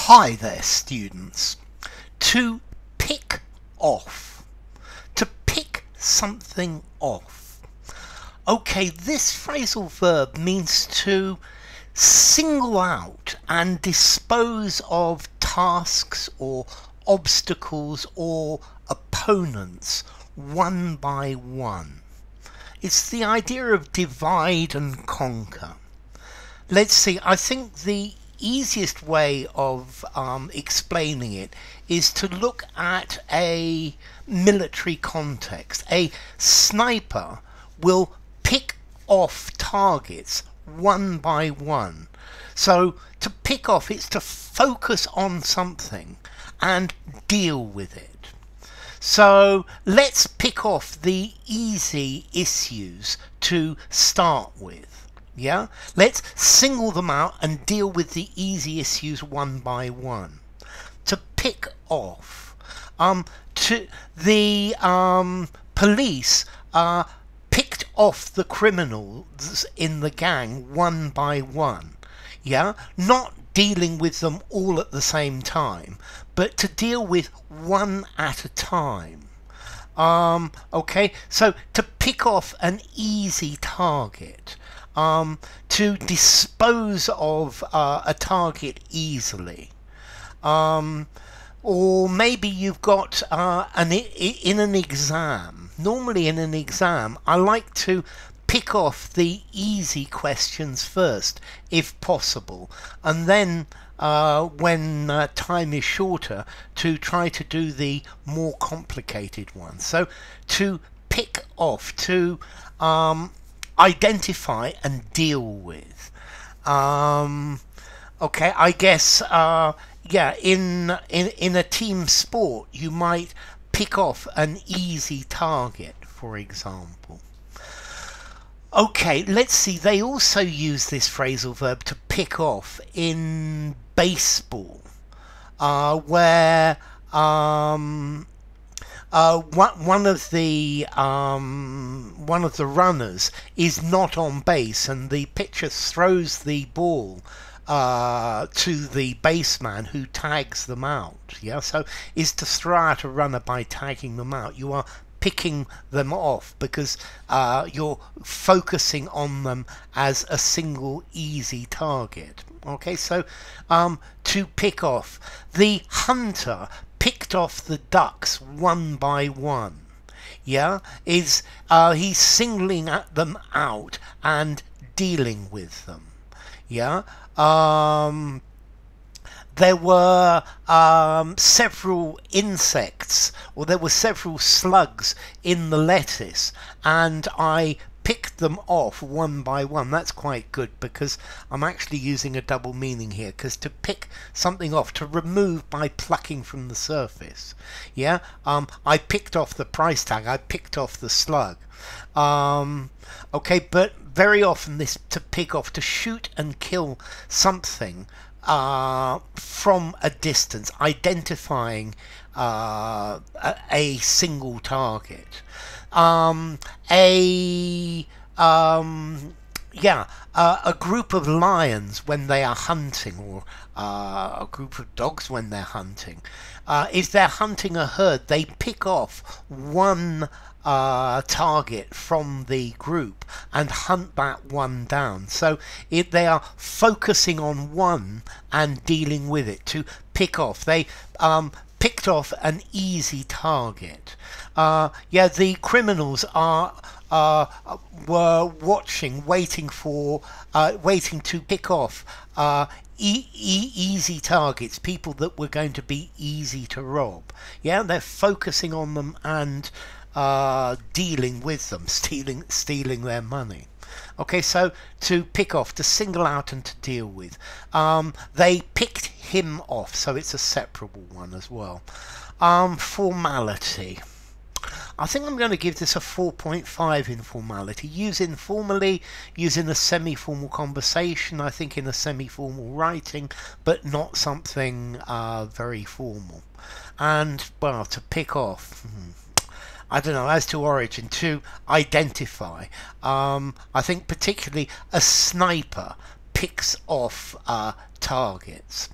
Hi there, students. To pick off. To pick something off. Okay, this phrasal verb means to single out and dispose of tasks or obstacles or opponents one by one. It's the idea of divide and conquer. Let's see, I think the easiest way of explaining it is to look at a military context. A sniper will pick off targets one by one. So to pick off, it's to focus on something and deal with it. So let's pick off the easy issues to start with. Yeah, let's single them out and deal with the easy issues one by one. To pick off, to the police picked off the criminals in the gang one by one. Yeah, not dealing with them all at the same time, but to deal with one at a time. Okay, so to pick off an easy target. To dispose of a target easily. Or maybe you've got in an exam. Normally in an exam, I like to pick off the easy questions first, if possible, and then when time is shorter, to try to do the more complicated ones. So to pick off, to identify and deal with. Okay, I guess yeah, in a team sport you might pick off an easy target, for example. Okay, let's see, they also use this phrasal verb to pick off in baseball, where one of the runners is not on base and the pitcher throws the ball to the baseman who tags them out. Yeah, so is to throw out a runner by tagging them out. You are picking them off because you're focusing on them as a single easy target. Okay, so to pick off, the hunter picked off the ducks one by one. Yeah, is he's singling them out and dealing with them. Yeah, there were several insects, or there were several slugs in the lettuce, and I picked them off one by one. That's quite good because I'm actually using a double meaning here, because to pick something off, to remove by plucking from the surface. Yeah, I picked off the price tag, I picked off the slug. Okay, but very often this to pick off, to shoot and kill something from a distance, identifying a single target. A group of lions when they are hunting, or a group of dogs when they're hunting. If they're hunting a herd, they pick off one target from the group and hunt that one down. So they are focusing on one and dealing with it. To pick off, they picked off an easy target. Yeah, the criminals were watching, waiting to pick off easy targets, people that were going to be easy to rob. Yeah, they're focusing on them and dealing with them, stealing their money. Okay, so to pick off, to single out and to deal with. They picked him off, so it's a separable one as well. Formality. I think I'm going to give this a 4.5 in formality. Use informally, use in a semi-formal conversation, I think in a semi-formal writing, but not something very formal. And, well, to pick off, I don't know, as to origin, to identify. I think particularly a sniper picks off targets.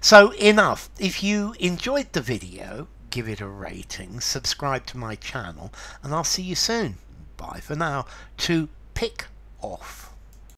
So enough. If you enjoyed the video, give it a rating, subscribe to my channel, and I'll see you soon. Bye for now. To pick off.